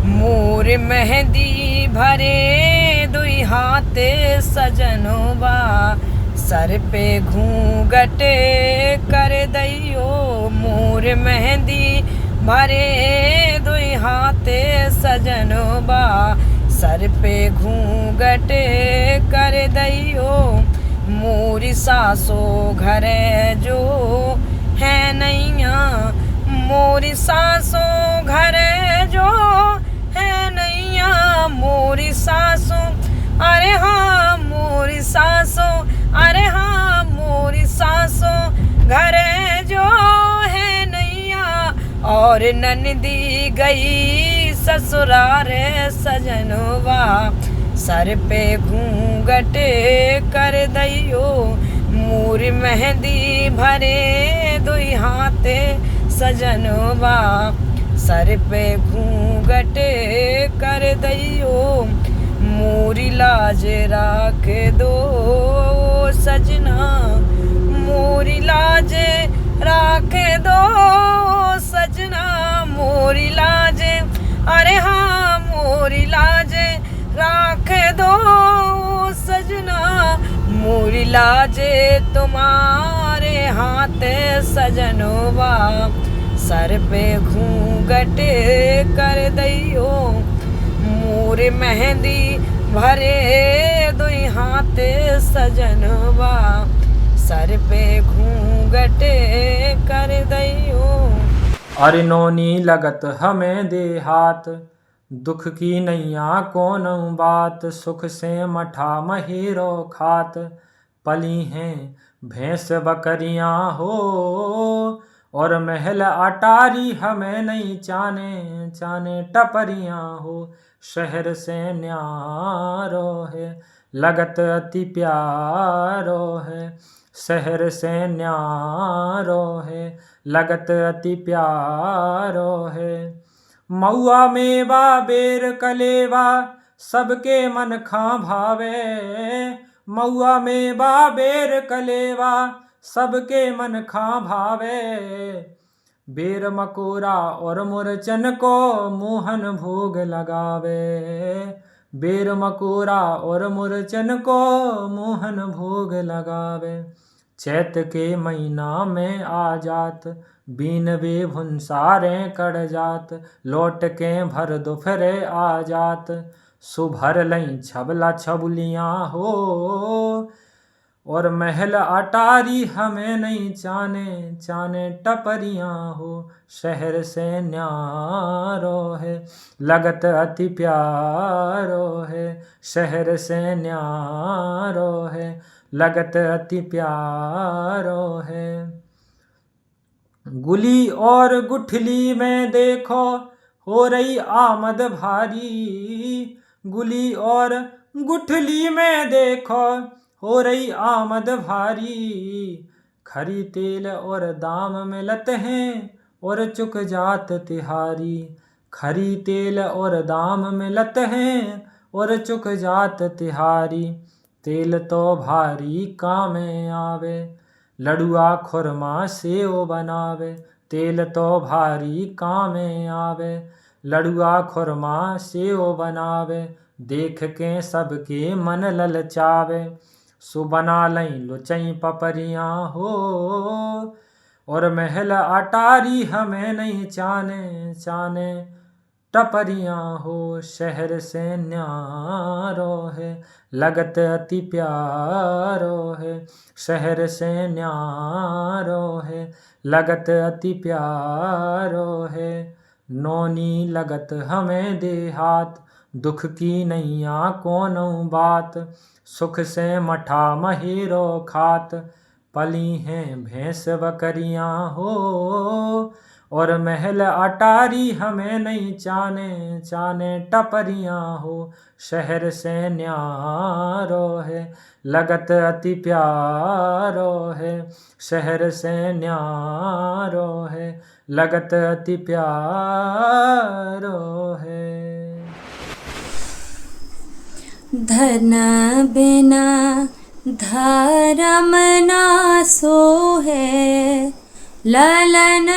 मोर मेहंदी भरे दुई हाथ सजनवा, सर पे घूंघट कर दइयो। मोर मेहंदी भरे दुई हाथ सजनवा, सर पे घूंघट कर दइयो। मोरी सासो घर जो है नैया, मोरी सासो घर जो है नैया। मोरी सासो अरे हाँ मोरी सासो, अरे हाँ मोरी सासो घर जो है नैया। और ननदी गई ससुराल सजनवा, सर पे घूंघट कर दइयो। मोर मेहंदी भरे दुई हाथ सजनवा, सर पे घूंघट कर दइयो। मोरी लाज राख दो सजना, मोरी लाज राख दो सजना। मोरी लाज अरे हाँ मोरी लाज राख दो सजना। मोरी लाज तुम्हारे हाथ सजनवा, सर पे घूंघट कर दइयो। मोर मेहंदी भरे दुई हाथ सजनवा, सर पे घूंघट कर दइयो। अरे नौनी लगत हमें दे हाथ, दुख की नैया कौन बात। सुख से मठा महीरो खात, पली हैं भैंस बकरियां हो। और महल अटारी हमें नहीं चाने, चाने टपरियां हो। शहर से न्यारो है लगत अति प्यारो है, शहर से न्यारो है लगत अति प्यारो है। मऊआ मेवा बेर कलेवा सबके मन खां भावे, मऊआ मेवा बेर कलेवा सबके मन खां भावे। बेर मकोरा और मुरचन को मोहन भोग लगावे, बेर मकोरा और मुरचन को मोहन भोग लगावे। चैत के महीना में आ जात, बीन वे भुनसारे कड़ जात। लौट के भर दोपहरे आ जात, सुभर लई छबला छबुलियाँ हो। और महल अटारी हमें नहीं चाने, चाने टपरियाँ हो। शहर से न्यारो है लगत अति प्यारो है, शहर से न्यारो है लगत अति प्यारो है। गुली और गुठली में देखो हो रही आमद भारी, गुली और गुठली में देखो हो रही आमद भारी। खरी तेल और दाम मिलत हैं और चुक जात तिहारी, खरी तेल और दाम मिलत हैं और चुक जात तिहारी। तेल तो भारी कामें आवे, लड़ुआ खुरमा सेव बनावे। तेल तो भारी कामें आवे, लड़ुआ खुरमा सेव बनावे। देख के सबके मन ललचावे, सो बना लई लुचई पपरियाँ हो। और महल अटारी हमें नहीं चाने, चाने टपरियाँ हो। शहर से न्यारो है लगत अति प्यारो है, शहर से न्यारो है लगत अति प्यारो है। नौनी लगत हमें दे हाथ, दुख की नैया कौन बात। सुख से मठा महीरो खात, पली हैं भैंस बकरियाँ हो। और महल अटारी हमें नहीं चाने, चाने टपरियाँ हो। शहर से न्यारो है लगत अति प्यारो है, शहर से न्यारो है लगत अति प्यारो है। धन बिना धर्म ना सोहे, ललन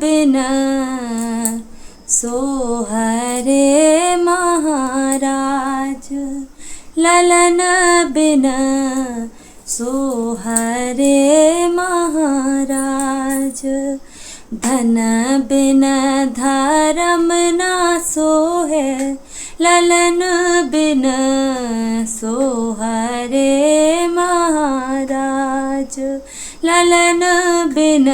बिना सोहरे महाराज ललन बिन सोहरे महाराज धन बिन धर्म ना सोहे ललन बिन सोहरे महाराज ललन बिन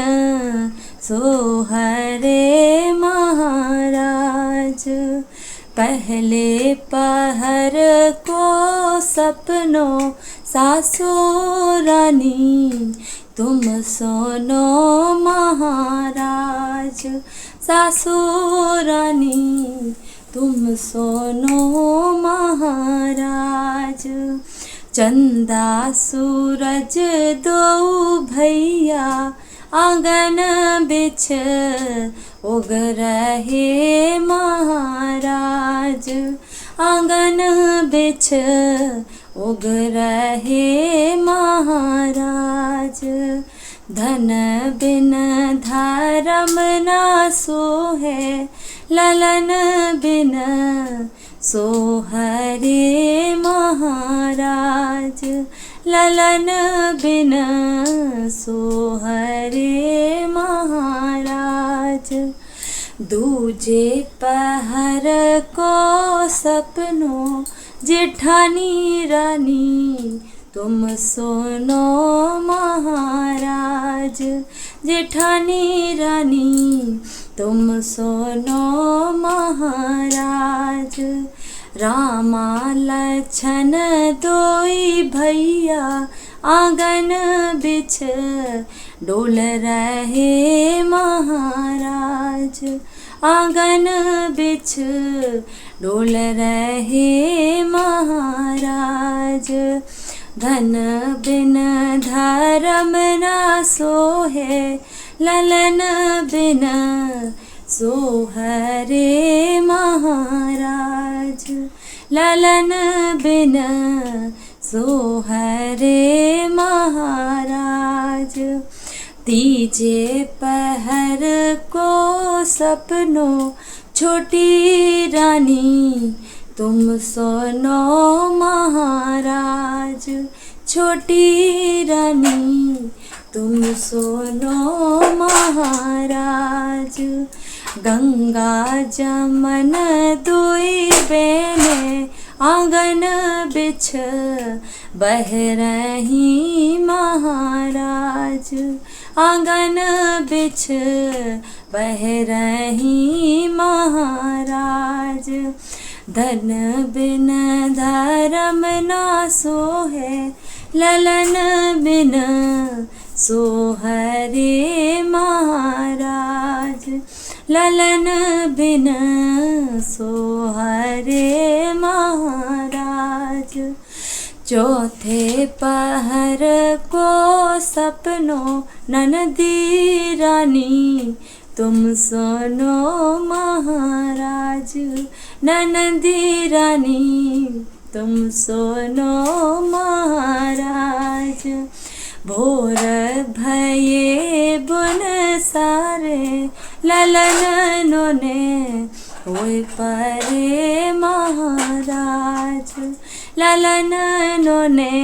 सोहरे महाराज पहले पहर को सपनों सासु रानी तुम सोनो महाराज सासु रानी तुम सोनो महाराज चंदा सूरज दो भैया आंगन बिछ उग रहे महाराज आंगन बिछ उग रहे महाराज धन बिन धर्म ना सोहे ललन बिन सोहरे महाराज ललन बिन सोहरे महाराज दूजे पहर को सपनों जेठानी रानी तुम सोनो महाराज जेठानी रानी तुम सोनो महाराज रामा लक्ष्मण दोई भैया आंगन बिछ डोल रहे महाराज आंगन बिछ डोल रहे महाराज धन बिन धर्म ना सोहे ललन बिन सोहरे महाराज ललन बिन सोहरे महाराज तीजे पहर को सपनों छोटी रानी तुम सोनो महाराज छोटी रानी तुम सोनो महाराज गंगा जमन दुई बेने आंगन बिछ बह रही महाराज आंगन बिछ बह रही महाराज धन बिन धर्म ना सोहे ललन बिन सोहरे महाराज ललन बिन सोहरे महाराज चौथे पहर को सपनों ननदी रानी तुम सोनो महाराज ननदी रानी तुम सोनो महाराज भोर भये बुन सारे ललन ने होए परे महाराज ललन ने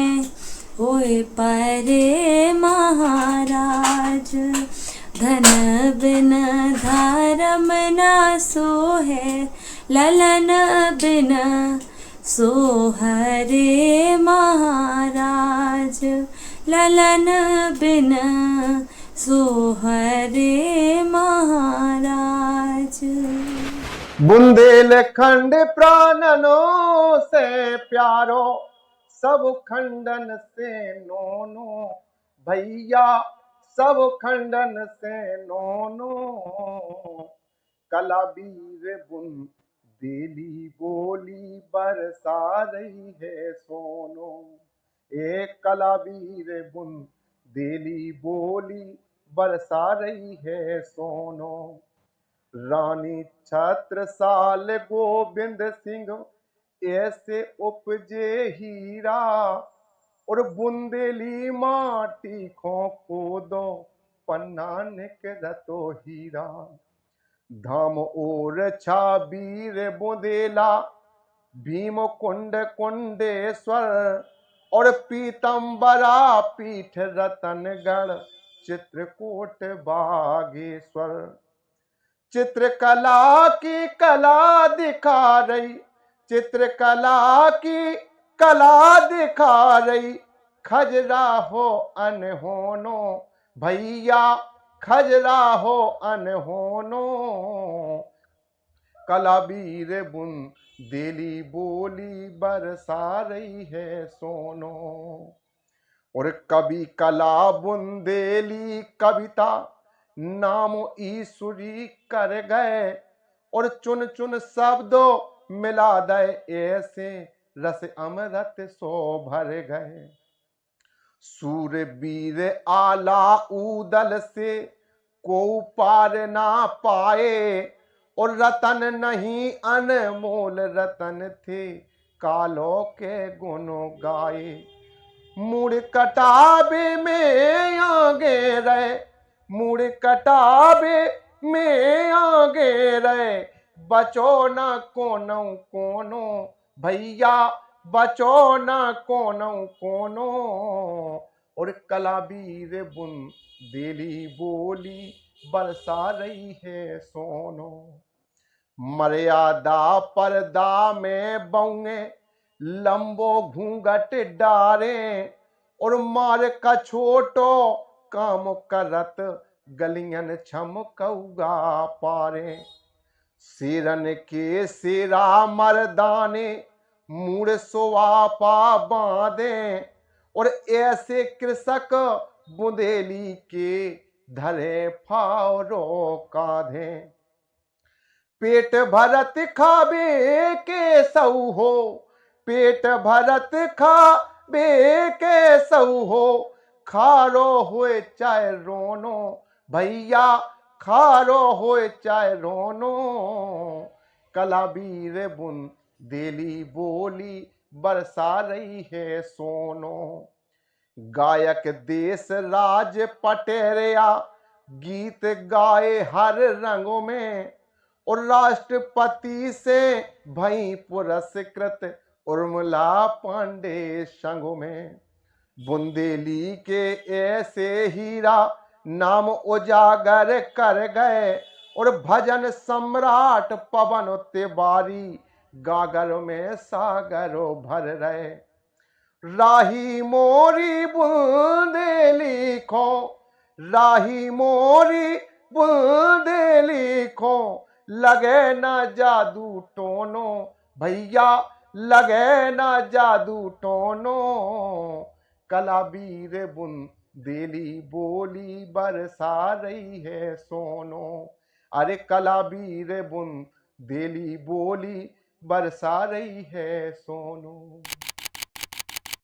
होए परे महाराज धन बिन धर्म ना सोहे ललन बिन सोहरे महाराज ललन बिन सोहरे महाराज बुंदेलखंड प्राणनो से प्यारो सब खंडन से नोनो भैया सब खंडन से नोनो कलावीर बुंदेली बोली बरसा रही है सोनो एक कलावीर बुंदेली बोली बरसा रही है सोनो रानी छत्रसाल गोविंद सिंह ऐसे उपजे हीरा और बुंदेली माटी खो दो पन्ना निकलतो हीरा धाम और छाबीर बुंदेला भीम कुंड कुंडेश्वर और पीतंबरा पीठ रतनगढ़ चित्रकूट बागेश्वर। चित्रकला की कला दिखा रही, चित्रकला की कला दिखा रही, खजुराहो अनहोनो भैया, खजुराहो अनहोनो। कलावीर बुंदेली बोली बरसा रही है सोनो। और कवि कला बुंदेली कविता नाम ईश्वरी कर गए, और चुन चुन शब्दों मिला दे ऐसे रस अमृत सो भर गए। सूरवीर आला उदल से को पार ना पाए, और रतन नहीं अनमोल रतन थे कालों के गुणों गाए। मुड़ कटाबे में आगे रहे, मुड़ कटाबे में आगे रहे, बचो न कोनो कोनो भैया, बचो न कोनो कोनो। और कलावीर बुंदेली बोली बरसा रही है सोनो। मर्यादा पर्दा में बउए लंबो घूंघट डारे, और मार का छोटो काम करत गलियन छमकौगा पारे। शेरन के शेरा मर्दाने मूड़ सोआपा बांधे, और ऐसे कृषक बुंदेली के धरे फावरो कांधे। पेट भरत खाबे के सऊ हो, पेट भरत खाबे के सऊ हो, खारो होए चाहे रोनो भैया, खारो होए चाहे रोनो। कलावीर बुंदेली बोली बरसा रही है सोनो। गायक देश राज पटेरिया गीत गाए हर रंगों में, और राष्ट्रपति से भई पुरस्कृत उर्मिला पांडे संगों में। बुंदेली के ऐसे हीरा नाम उजागर कर गए, और भजन सम्राट पवन तिवारी गागर में सागरों भर रहे। राही मोरी बुंदेली खो, राही मोरी बुंदेली खो, लगे ना जादू टोनो भैया, लगे ना जादू टोनो। कलावीर बुंदेली बोली बरसा रही है सोनो। अरे कलावीर बुंदेली बोली बरसा रही है सोनो।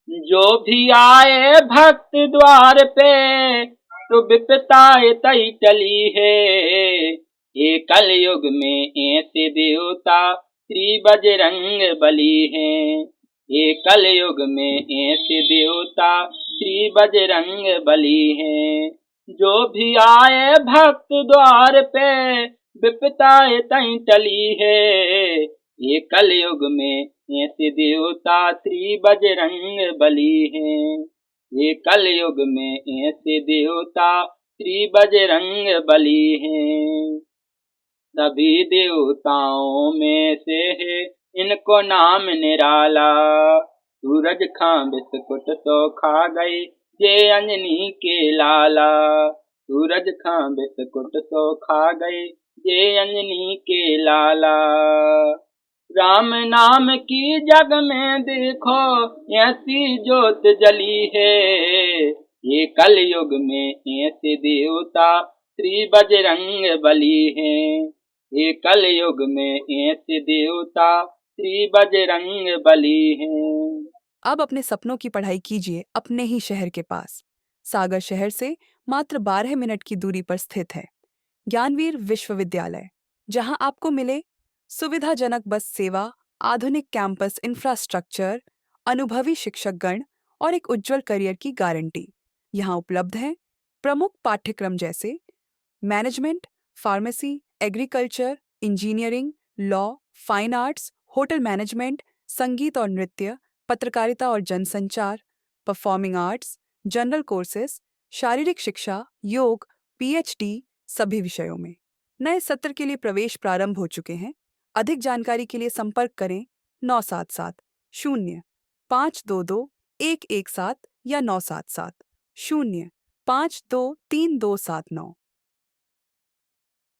जो भी आए भक्त द्वार पे, तो विपताएं तई टली है। ये कलयुग में ऐसे देवता श्री बजरंग बली हैं। ये कलयुग में ऐसे देवता श्री बजरंग बली हैं। जो भी आए भक्त द्वार पे, विपताएं तई टली है। ये कलयुग में ऐसे देवता श्री बजरंग बली हैं। ये कलयुग में ऐसे देवता श्री बजरंग बली हैं। सभी देवताओं में से है इनको नाम निराला। सूरज खां बिस्कुट तो खा गई ये अंजनी के लाला। सूरज खां बिस्कुट तो खा गई ये अंजनी के लाला। राम नाम की जग में देखो ऐसी जोत जली है। ये कलयुग में ऐसे देवता श्री बजरंग बली हैं। ये कलयुग में ऐसे देवता श्री बजरंग बली हैं। अब अपने सपनों की पढ़ाई कीजिए अपने ही शहर के पास। सागर शहर से मात्र 12 मिनट की दूरी पर स्थित है ज्ञानवीर विश्वविद्यालय, जहां आपको मिले सुविधाजनक बस सेवा, आधुनिक कैंपस इंफ्रास्ट्रक्चर, अनुभवी शिक्षकगण और एक उज्जवल करियर की गारंटी। यहाँ उपलब्ध हैं प्रमुख पाठ्यक्रम जैसे management, pharmacy, agriculture, engineering, law, fine arts, hotel management, संगीत और नृत्य, पत्रकारिता और जनसंचार, परफॉर्मिंग आर्ट्स, जनरल कोर्सेज, शारीरिक शिक्षा, योग, पीएचडी सभी विषयों में। नए सत्र के लिए प्रवेश प्रारंभ हो चुके हैं। अधिक जानकारी के लिए संपर्क करें 977-0-522-117 या 977-0-523-279।